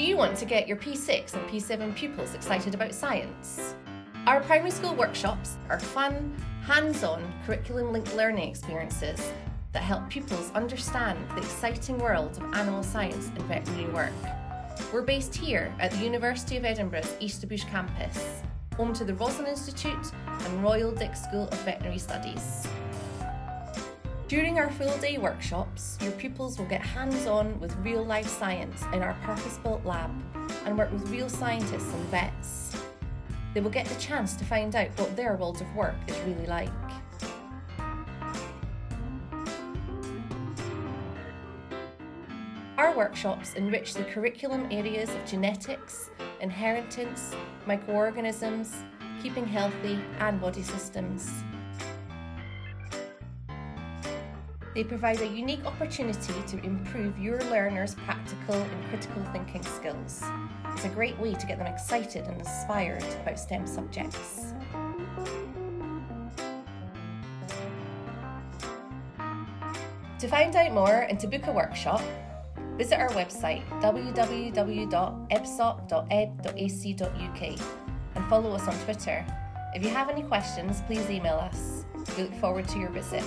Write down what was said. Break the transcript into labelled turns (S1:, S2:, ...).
S1: you want to get your P6 and P7 pupils excited about science? Our primary school workshops are fun, hands-on, curriculum-linked learning experiences that help pupils understand the exciting world of animal science and veterinary work. We're based here at the University of Edinburgh's Easterbush campus, home to the Roslin Institute and Royal Dick School of Veterinary Studies. During our full-day workshops, your pupils will get hands-on with real-life science in our purpose-built lab and work with real scientists and vets. They will get the chance to find out what their world of work is really like. Our workshops enrich the curriculum areas of genetics, inheritance, microorganisms, keeping healthy, and body systems. They provide a unique opportunity to improve your learners' practical and critical thinking skills. It's a great way to get them excited and inspired about STEM subjects. To find out more and to book a workshop, visit our website www.ebsoc.ed.ac.uk and follow us on Twitter. If you have any questions, please email us. We look forward to your visit.